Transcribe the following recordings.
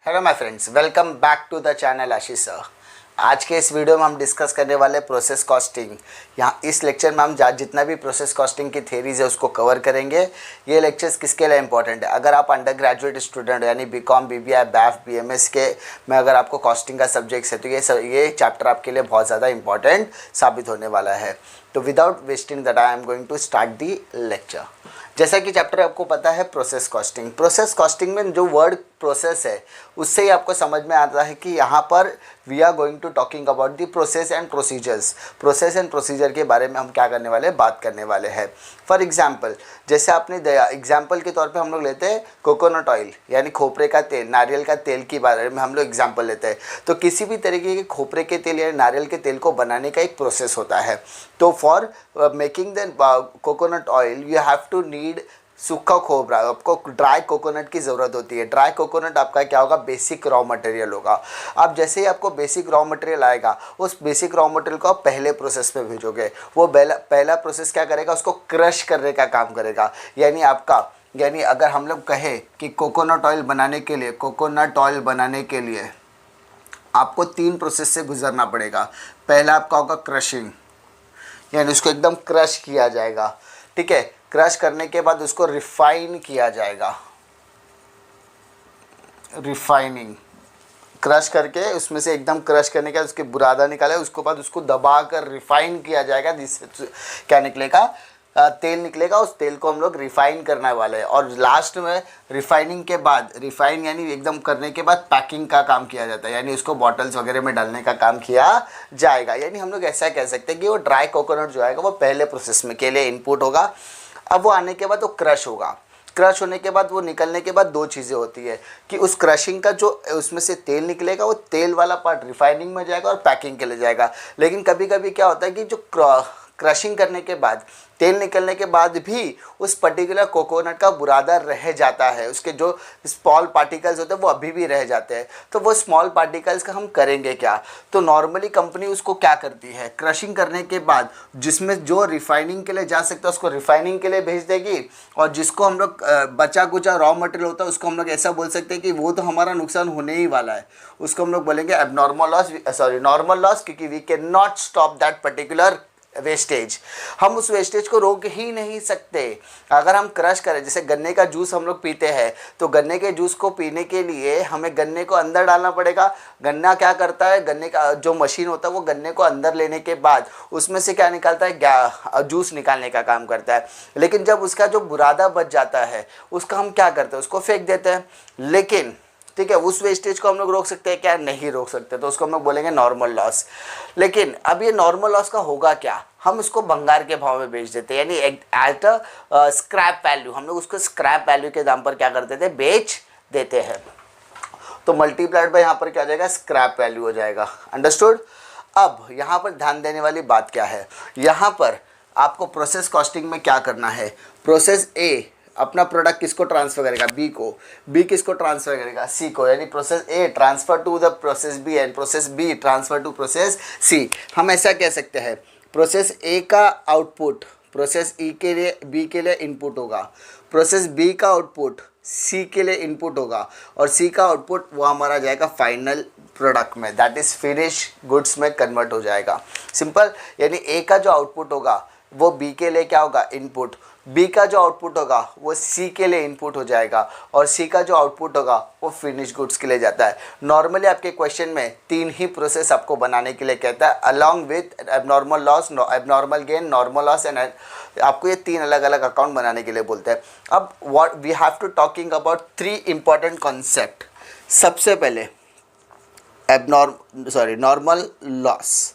Hello my friends, welcome back to the channel Ashish sir. आज के इस वीडियो में हम डिस्कस करने वाले प्रोसेस कॉस्टिंग। यहाँ इस लेक्चर में हम जितना भी प्रोसेस कॉस्टिंग की थेरीज है उसको कवर करेंगे। ये लेक्चर्स किसके लिए इंपॉर्टेंट है? अगर आप अंडर ग्रेजुएट स्टूडेंट यानी बीकॉम, बीबीए, बैफ, बीएमएस के में अगर आपको कॉस्टिंग का सब्जेक्ट्स है तो ये चैप्टर आपके लिए बहुत ज़्यादा इंपॉर्टेंट साबित होने वाला है। तो without wasting the time I am going to start the lecture. जैसा कि चैप्टर आपको पता है प्रोसेस कॉस्टिंग। प्रोसेस कॉस्टिंग में जो वर्ड प्रोसेस है उससे ही आपको समझ में आता है कि यहाँ पर we are going to talking about the process and procedures. Process and procedure के बारे में हम क्या करने वाले हैं, बात करने वाले हैं। फॉर एग्जांपल, जैसे आपने एग्जांपल के तौर पे हम लोग लेते हैं कोकोनट ऑयल यानी खोपरे का तेल, नारियल का तेल के बारे में हम लोग एग्जांपल लेते हैं। तो किसी भी तरीके के खोपरे के तेल या नारियल के तेल को बनाने का एक प्रोसेस होता है। तो for making the coconut oil you have to need सूखा खोपरा, आपको ड्राई कोकोनट की ज़रूरत होती है। ड्राई कोकोनट आपका क्या होगा, बेसिक रॉ मटेरियल होगा। अब जैसे ही आपको बेसिक रॉ मटेरियल आएगा, उस बेसिक रॉ मटेरियल को आप पहले प्रोसेस पे भेजोगे। वो पहला प्रोसेस क्या करेगा, उसको क्रश करने का काम करेगा। यानी अगर हम लोग कहें कि कोकोनट ऑयल बनाने के लिए आपको 3 प्रोसेस से गुजरना पड़ेगा। पहला आपका होगा क्रशिंग, यानी उसको एकदम क्रश किया जाएगा। ठीक है, क्रश करने के बाद उसको रिफाइन किया जाएगा। रिफाइनिंग, क्रश करके उसमें से एकदम क्रश करने के बाद उसके बुरादा निकाले, उसके बाद उसको दबा कर रिफाइन किया जाएगा। जिससे क्या निकलेगा, तेल निकलेगा। उस तेल को हम लोग रिफाइन करने वाले हैं। और लास्ट में रिफाइनिंग के बाद, रिफाइन यानी एकदम करने के बाद पैकिंग का काम किया जाता है, यानी उसको बॉटल्स वगैरह में डालने का काम किया जाएगा। यानी हम लोग ऐसा कह सकते हैं कि वो ड्राई कोकोनट जो आएगा वो पहले प्रोसेस में के लिए इनपुट होगा। अब वो आने के बाद वो क्रश होगा। क्रश होने के बाद वो निकलने के बाद 2 चीज़ें होती है कि उस क्रशिंग का जो उसमें से तेल निकलेगा वो तेल वाला पार्ट रिफाइनिंग में जाएगा और पैकिंग के लिए जाएगा। लेकिन कभी कभी क्या होता है कि जो क्रशिंग करने के बाद, तेल निकलने के बाद भी उस पर्टिकुलर कोकोनट का बुरादा रह जाता है। उसके जो स्मॉल पार्टिकल्स होते हैं वो अभी भी रह जाते हैं। तो वो स्मॉल पार्टिकल्स का हम करेंगे क्या? तो नॉर्मली कंपनी उसको क्या करती है, क्रशिंग करने के बाद जिसमें जो रिफाइनिंग के लिए जा सकता है उसको रिफाइनिंग के लिए भेज देगी। और जिसको हम लोग बचा कुचा रॉ मटेरियल होता है उसको हम लोग ऐसा बोल सकते हैं कि वो तो हमारा नुकसान होने ही वाला है, उसको हम लोग बोलेंगे नॉर्मल लॉस, क्योंकि we can not stop that particular wastage. हम उस वेस्टेज को रोक ही नहीं सकते। अगर हम क्रश करें, जैसे गन्ने का जूस हम लोग पीते हैं, तो गन्ने के जूस को पीने के लिए हमें गन्ने को अंदर डालना पड़ेगा। गन्ना क्या करता है, गन्ने का जो मशीन होता है वो गन्ने को अंदर लेने के बाद उसमें से क्या निकालता है, जूस निकालने का काम करता है। लेकिन जब उसका जो बुरादा बच जाता है उसका हम क्या करते हैं, उसको फेंक देते हैं। लेकिन ठीक है, उस वेस्टेज को हम लोग रोक सकते हैं क्या? नहीं रोक सकते। तो उसको हम लोग बोलेंगे नॉर्मल लॉस। लेकिन अब ये नॉर्मल लॉस का होगा क्या, हम उसको भंगार के भाव में बेच देते हैं, यानी एट अ स्क्रैप वैल्यू। हम लोग उसको स्क्रैप वैल्यू के दाम पर क्या करते थे, बेच देते हैं। तो मल्टीप्लाइड बाय यहाँ पर क्या हो जाएगा, स्क्रैप वैल्यू हो जाएगा। अंडरस्टूड? अब यहाँ पर ध्यान देने वाली बात क्या है, यहाँ पर आपको प्रोसेस कॉस्टिंग में क्या करना है। प्रोसेस ए अपना प्रोडक्ट किसको ट्रांसफर करेगा, बी को। बी किसको ट्रांसफर करेगा, सी को। यानी process A transfer to the process B and process B transfer to process C. हम ऐसा कह सकते हैं, प्रोसेस ए का आउटपुट प्रोसेस ई के लिए, बी के लिए इनपुट होगा। प्रोसेस बी का आउटपुट सी के लिए इनपुट होगा। और सी का आउटपुट वो हमारा जाएगा फाइनल प्रोडक्ट में, दैट इज़ फिनिश गुड्स में कन्वर्ट हो जाएगा। सिंपल। यानी ए का जो आउटपुट होगा वो बी के लिए क्या होगा, इनपुट। बी का जो आउटपुट होगा वो सी के लिए इनपुट हो जाएगा। और सी का जो आउटपुट होगा वो फिनिश गुड्स के लिए जाता है। नॉर्मली आपके क्वेश्चन में 3 ही प्रोसेस आपको बनाने के लिए कहता है, along with abnormal loss, abnormal gain, normal loss and आपको ये 3 अलग अलग अकाउंट बनाने के लिए बोलते हैं। अब what we have to talking about 3 important concept. सबसे पहले normal loss.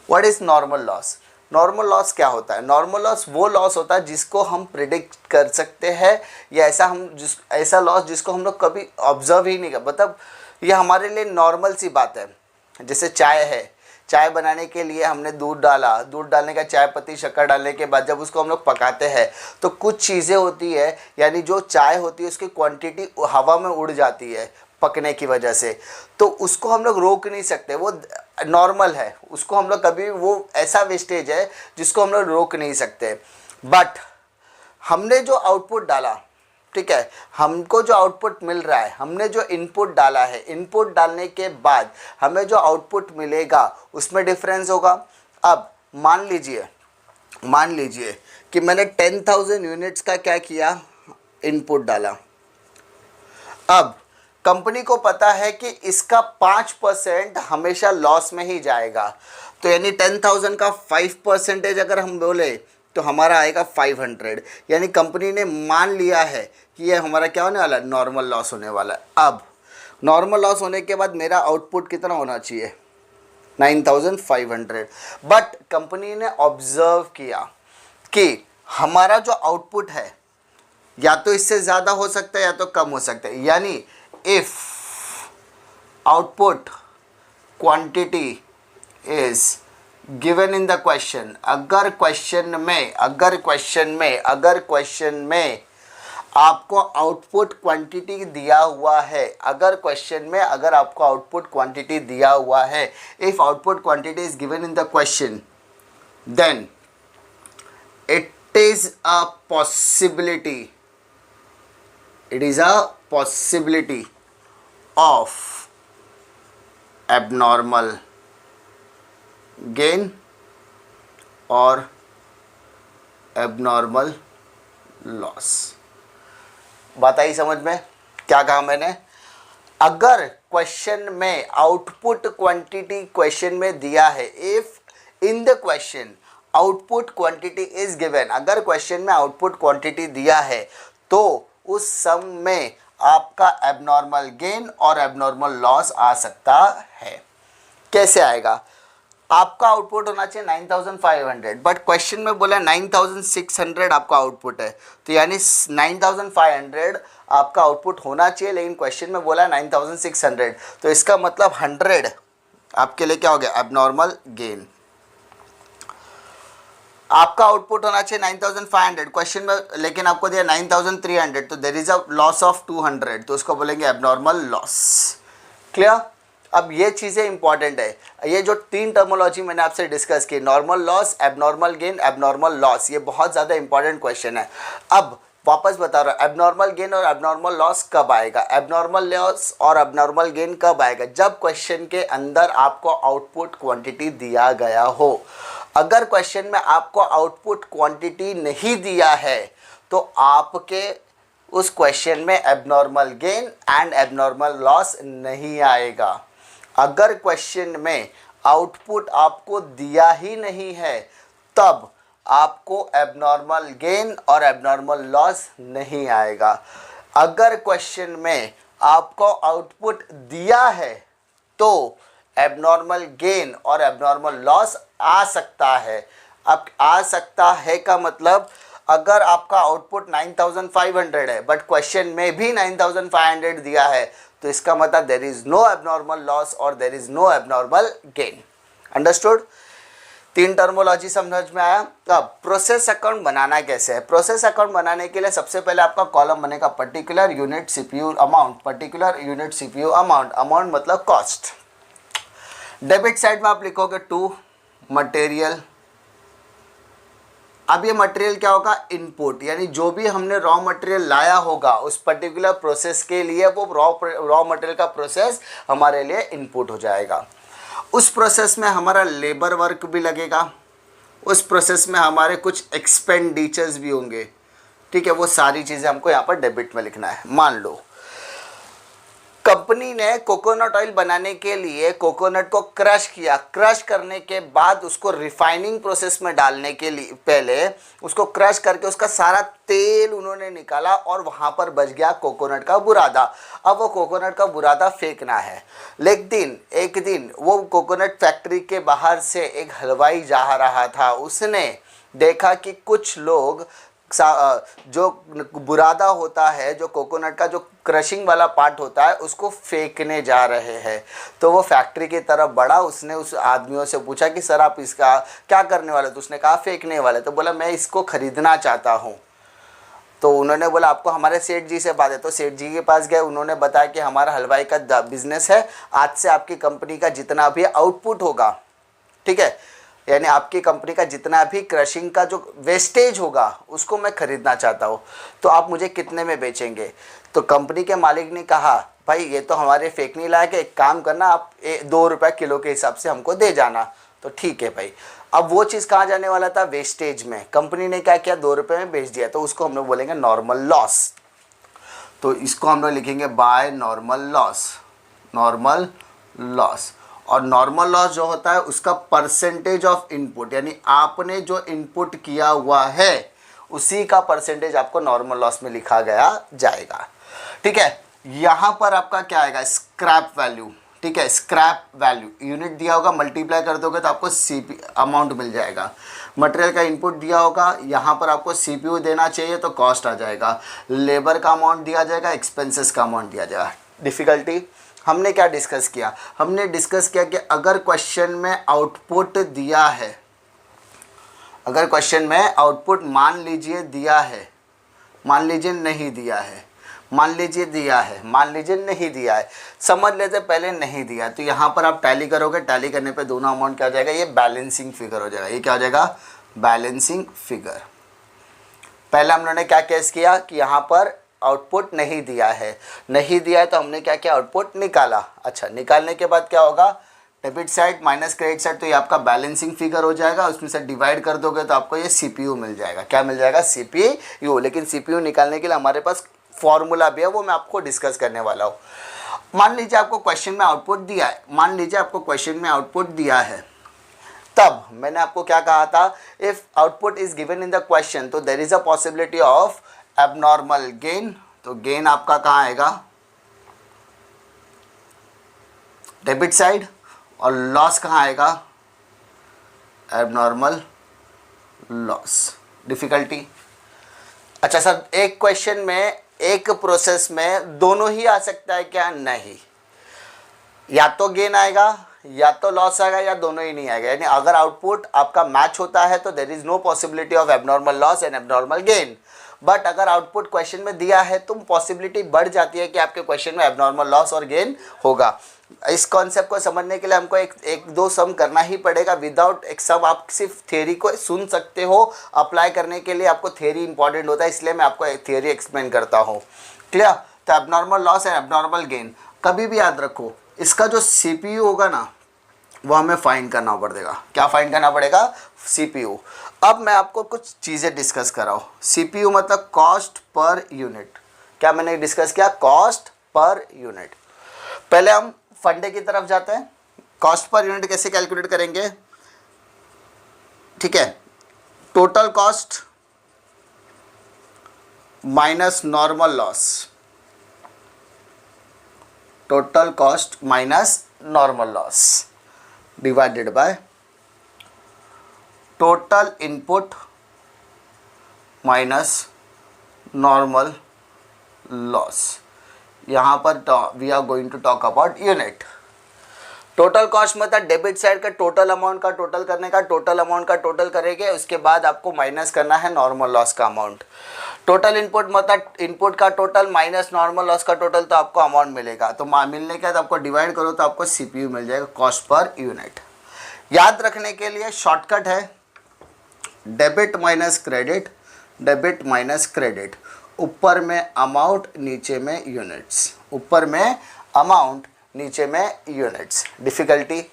What is normal loss? Normal loss क्या होता है? नॉर्मल लॉस वो लॉस होता है जिसको हम प्रिडिक्ट कर सकते हैं, या ऐसा लॉस जिसको हम लोग कभी ऑब्जर्व ही नहीं कर, मतलब ये हमारे लिए नॉर्मल सी बात है। जैसे चाय है, चाय बनाने के लिए हमने दूध डाला, दूध डालने का चाय पत्ती शक्कर डालने के बाद जब उसको हम लोग पकाते हैं तो कुछ चीज़ें होती है, यानी जो चाय होती है उसकी क्वांटिटी हवा में उड़ जाती है पकने की वजह से। तो उसको हम लोग रोक नहीं सकते, वो नॉर्मल है। उसको हम लोग कभी, वो ऐसा वेस्टेज है जिसको हम लोग रोक नहीं सकते। बट हमने जो आउटपुट डाला, ठीक है, हमको जो आउटपुट मिल रहा है, हमने जो इनपुट डाला है, इनपुट डालने के बाद हमें जो आउटपुट मिलेगा उसमें डिफरेंस होगा। अब मान लीजिए कि मैंने 10,000 यूनिट्स का क्या किया, इनपुट डाला। अब कंपनी को पता है कि इसका 5% हमेशा लॉस में ही जाएगा, तो यानी 10,000 का 5% अगर हम बोले तो हमारा आएगा 500, यानी कंपनी ने मान लिया है कि ये हमारा क्या होने वाला है, नॉर्मल लॉस होने वाला है। अब नॉर्मल लॉस होने के बाद मेरा आउटपुट कितना होना चाहिए, 9,500, बट कंपनी ने ऑब्जर्व किया कि हमारा जो आउटपुट है या तो इससे ज़्यादा हो सकता है या तो कम हो सकता है, यानी if output quantity is given in the question, अगर क्वेश्चन में आपको आउटपुट क्वांटिटी दिया हुआ है, अगर आपको आउटपुट क्वांटिटी दिया हुआ है, if output quantity is given in the question, then it is a possibility of abnormal gain और abnormal loss। बात आई समझ में? क्या कहा मैंने? अगर क्वेश्चन में आउटपुट क्वांटिटी क्वेश्चन में दिया है, if in the question output quantity is given, अगर क्वेश्चन में आउटपुट क्वांटिटी दिया है तो उस सम में आपका एबनॉर्मल गेन और एबनॉर्मल लॉस आ सकता है। कैसे आएगा? आपका आउटपुट होना चाहिए 9,500, बट क्वेश्चन में बोला 9,600 आपका आउटपुट है, तो यानी 9,500 आपका आउटपुट होना चाहिए, लेकिन क्वेश्चन में बोला 9,600, तो इसका मतलब 100 आपके लिए क्या हो गया, एबनॉर्मल गेन। आपका आउटपुट होना चाहिए 9,500 क्वेश्चन में, लेकिन आपको दिया 9,300, तो there is a loss of 200, तो उसको बोलेंगे एबनॉर्मल लॉस। क्लियर? अब ये चीज़ें इंपॉर्टेंट है, ये जो 3 टर्मोलॉजी मैंने आपसे डिस्कस की, normal loss, abnormal gain, abnormal loss, ये बहुत ज़्यादा इंपॉर्टेंट क्वेश्चन है। अब वापस बता रहा हूँ, एबनॉर्मल गेन और एबनॉर्मल लॉस कब आएगा, एबनॉर्मल लॉस और एबनॉर्मल गेन कब आएगा, जब क्वेश्चन के अंदर आपको आउटपुट क्वांटिटी दिया गया हो। अगर क्वेश्चन में आपको आउटपुट क्वांटिटी नहीं दिया है तो आपके उस क्वेश्चन में abnormal gain and abnormal loss नहीं आएगा। अगर क्वेश्चन में आउटपुट आपको दिया ही नहीं है तब आपको एबनॉर्मल गेन और एबनॉर्मल लॉस नहीं आएगा। अगर क्वेश्चन में आपको आउटपुट दिया है तो एबनॉर्मल गेन और एबनॉर्मल लॉस आ सकता है। अब आ सकता है का मतलब, अगर आपका आउटपुट 9,500 है बट क्वेश्चन में भी 9,500 दिया है, तो इसका मतलब there is no abnormal loss और there is no abnormal gain. Understood? 3 terminology समझ में आया? अब प्रोसेस अकाउंट बनाना कैसे है? प्रोसेस अकाउंट बनाने के लिए सबसे पहले आपका कॉलम बनेगा particular unit CPU amount, particular unit CPU amount, amount मतलब कॉस्ट। डेबिट साइड में आप लिखोगे टू मटेरियल। अब ये मटेरियल क्या होगा, इनपुट, यानी जो भी हमने रॉ मटेरियल लाया होगा उस पर्टिकुलर प्रोसेस के लिए, वो रॉ मटेरियल का प्रोसेस हमारे लिए इनपुट हो जाएगा। उस प्रोसेस में हमारा लेबर वर्क भी लगेगा, उस प्रोसेस में हमारे कुछ एक्सपेंडिचर्स भी होंगे, ठीक है, वो सारी चीज़ें हमको यहाँ पर डेबिट में लिखना है। मान लो कंपनी ने कोकोनट ऑयल बनाने के लिए कोकोनट को क्रश किया, क्रश करने के बाद उसको रिफाइनिंग प्रोसेस में डालने के लिए पहले उसको क्रश करके उसका सारा तेल उन्होंने निकाला और वहाँ पर बच गया कोकोनट का बुरादा। अब वो कोकोनट का बुरादा फेंकना है, लेकिन एक दिन वो कोकोनट फैक्ट्री के बाहर से एक हलवाई जा रहा था, उसने देखा कि कुछ लोग जो बुरादा होता है, जो कोकोनट का जो क्रशिंग वाला पार्ट होता है, उसको फेंकने जा रहे हैं। तो वो फैक्ट्री की तरफ बढ़ा, उसने उस आदमियों से पूछा कि सर आप इसका क्या करने वाले? तो उसने कहा फेंकने वाले। तो बोला मैं इसको ख़रीदना चाहता हूँ। तो उन्होंने बोला आपको हमारे सेठ जी से बात है। तो सेठ जी के पास गए, उन्होंने बताया कि हमारा हलवाई का बिजनेस है, आज से आपकी कंपनी का जितना भी आउटपुट होगा, ठीक है, यानी आपकी कंपनी का जितना भी क्रशिंग का जो वेस्टेज होगा उसको मैं खरीदना चाहता हूँ, तो आप मुझे कितने में बेचेंगे? तो कंपनी के मालिक ने कहा भाई ये तो हमारे फेंकने लायक है, एक काम करना आप 2 रुपये किलो के हिसाब से हमको दे जाना। तो ठीक है भाई। अब वो चीज़ कहाँ जाने वाला था? वेस्टेज में। कंपनी ने क्या किया? 2 रुपये में बेच दिया, तो उसको हम लोग बोलेंगे नॉर्मल लॉस। तो इसको हम लोग लिखेंगे by normal loss, normal loss. और नॉर्मल लॉस जो होता है उसका परसेंटेज ऑफ इनपुट, यानी आपने जो इनपुट किया हुआ है उसी का परसेंटेज आपको नॉर्मल लॉस में लिखा गया जाएगा। ठीक है, यहाँ पर आपका क्या आएगा? Scrap value. ठीक है, स्क्रैप वैल्यू यूनिट दिया होगा, मल्टीप्लाई कर दोगे तो आपको सीपी अमाउंट मिल जाएगा। मटेरियल का इनपुट दिया होगा, यहाँ पर आपको सीपीयू देना चाहिए तो कॉस्ट आ जाएगा। लेबर का अमाउंट दिया जाएगा, एक्सपेंसेस का अमाउंट दिया जाएगा। डिफ़िकल्टी हमने क्या डिस्कस किया? हमने डिस्कस किया कि अगर क्वेश्चन में आउटपुट दिया है, अगर क्वेश्चन में आउटपुट मान लीजिए दिया है, मान लीजिए नहीं दिया है, मान लीजिए दिया है, मान लीजिए नहीं दिया है, समझ लेते पहले नहीं दिया, तो यहाँ पर आप टैली करोगे, टैली करने पे दोनों अमाउंट क्या हो जाएगा? ये बैलेंसिंग फिगर हो जाएगा। ये क्या हो जाएगा? Balancing figure. पहले हम लोगों ने क्या केस किया कि यहाँ पर आउटपुट नहीं दिया है, नहीं दिया है तो हमने क्या किया? आउटपुट निकाला। अच्छा, निकालने के बाद क्या होगा? Debit side minus credit side, तो ये आपका बैलेंसिंग फिगर हो जाएगा। उसमें से डिवाइड कर दोगे तो आपको ये सीपीयू मिल जाएगा। क्या मिल जाएगा? सीपीयू। लेकिन सीपीयू निकालने के लिए हमारे पास फॉर्मूला भी है, वो मैं आपको डिस्कस करने वाला हूँ। मान लीजिए आपको क्वेश्चन में आउटपुट दिया है, मान लीजिए आपको क्वेश्चन में आउटपुट दिया है, तब मैंने आपको क्या कहा था? If output is given in the question तो there is a possibility of abnormal gain. तो गेन आपका कहाँ आएगा? Debit side. और लॉस कहाँ आएगा? Abnormal loss. डिफिकल्टी? अच्छा सर, एक क्वेश्चन में एक प्रोसेस में दोनों ही आ सकता है क्या? नहीं, या तो गेन आएगा या तो लॉस आएगा या दोनों ही नहीं आएगा। यानी अगर आउटपुट आपका मैच होता है तो there is no possibility of abnormal loss and abnormal gain. But अगर आउटपुट क्वेश्चन में दिया है तो पॉसिबिलिटी बढ़ जाती है कि आपके क्वेश्चन में एबनॉर्मल लॉस और गेन होगा। इस कॉन्सेप्ट को समझने के लिए हमको एक दो सम करना ही पड़ेगा। विदाउट एक सम आप सिर्फ थ्योरी को सुन सकते हो, अप्लाई करने के लिए आपको थ्योरी इंपॉर्टेंट होता है, इसलिए मैं आपको एक थ्योरी एक्सप्लेन करता हूँ। क्लियर? तो abnormal loss and abnormal gain कभी भी याद रखो, इसका जो सीपीयू होगा ना वो हमें फाइंड करना पड़ेगा। क्या फाइंड करना पड़ेगा? सीपीयू। अब मैं आपको कुछ चीज़ें डिस्कस कर रहा हूँ। सीपीयू मतलब कॉस्ट पर यूनिट। क्या मैंने डिस्कस किया? Cost per unit. पहले हम फंडे की तरफ जाते हैं। कॉस्ट पर यूनिट कैसे कैलकुलेट करेंगे? ठीक है, total cost minus normal loss, total cost minus normal loss divided by total input minus normal loss. यहाँ पर we are going to talk about unit. Total cost मतलब डेबिट साइड का total amount का total करने का, total amount का total करेंगे, उसके बाद आपको माइनस करना है नॉर्मल लॉस का अमाउंट। टोटल इनपुट मतलब इनपुट का टोटल माइनस नॉर्मल लॉस का टोटल, तो आपको अमाउंट मिलेगा। तो मिलने के बाद आपको डिवाइड करो तो आपको सीपीयू मिल जाएगा, कॉस्ट पर यूनिट। याद रखने के लिए शॉर्टकट है debit minus credit, debit minus credit. ऊपर में अमाउंट, नीचे में यूनिट्स, ऊपर में अमाउंट, नीचे में यूनिट्स। डिफ़िकल्टी?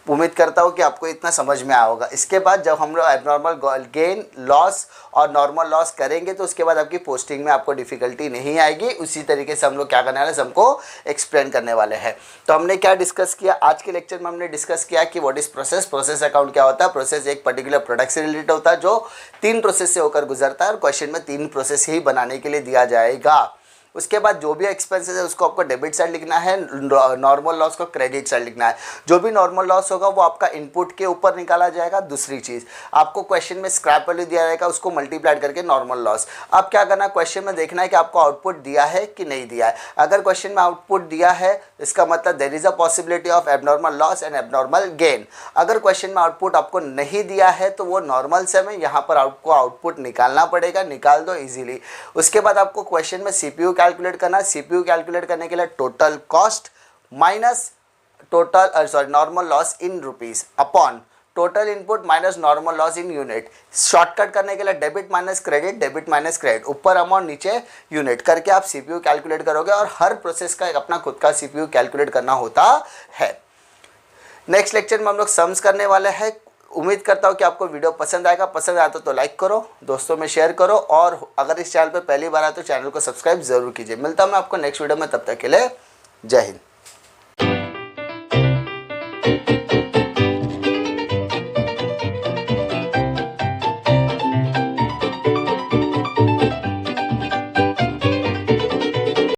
उम्मीद करता हूँ कि आपको इतना समझ में आया होगा। इसके बाद जब हम लोग एबनॉर्मल गेन, लॉस और नॉर्मल लॉस करेंगे तो उसके बाद आपकी पोस्टिंग में आपको डिफ़िकल्टी नहीं आएगी। उसी तरीके से हम लोग क्या करने वाले हैं, हमको एक्सप्लेन करने वाले हैं। तो हमने क्या डिस्कस किया आज के लेक्चर में? हमने डिस्कस किया कि what is process. Process account क्या होता है? प्रोसेस एक पर्टिकुलर प्रोडक्ट से रिलेटेड होता है जो 3 प्रोसेस से होकर गुजरता है, और क्वेश्चन में 3 प्रोसेस ही बनाने के लिए दिया जाएगा। उसके बाद जो भी एक्सपेंसेस है उसको आपको डेबिट साइड लिखना है, नॉर्मल लॉस को क्रेडिट साइड लिखना है। जो भी नॉर्मल लॉस होगा वो आपका इनपुट के ऊपर निकाला जाएगा। दूसरी चीज़, आपको क्वेश्चन में स्क्रैप वैल्यू दिया जाएगा, उसको मल्टीप्लाइड करके नॉर्मल लॉस। अब क्या करना, क्वेश्चन में देखना है कि आपको आउटपुट दिया है कि नहीं दिया है। अगर क्वेश्चन में आउटपुट दिया है इसका मतलब there is a possibility of abnormal loss and abnormal gain. अगर क्वेश्चन में आउटपुट आपको नहीं दिया है तो वो नॉर्मल सम है, यहाँ पर आपको आउटपुट निकालना पड़ेगा, निकाल दो इजीली। उसके बाद आपको क्वेश्चन में सीपीयू कैलकुलेट करना। सीपीयू कैलकुलेट करने के लिए total cost minus total normal loss in rupees upon total input minus normal loss in unit. Shortcut करने के लिए डेबिट माइनस क्रेडिट, ऊपर अमाउंट नीचे यूनिट करके आप सीपीयू कैलकुलेट करोगे और हर प्रोसेस का एक अपना खुद का सीपीयू कैलकुलेट करना होता है। नेक्स्ट लेक्चर में हम लोग सम्स करने वाले हैं। उम्मीद करता हूँ कि आपको वीडियो पसंद आएगा। पसंद आया तो लाइक करो, दोस्तों में शेयर करो, और अगर इस चैनल पर पहली बार आए तो चैनल को सब्सक्राइब जरूर कीजिए। मिलता हूँ मैं आपको नेक्स्ट वीडियो में, तब तक के लिए जय हिंद।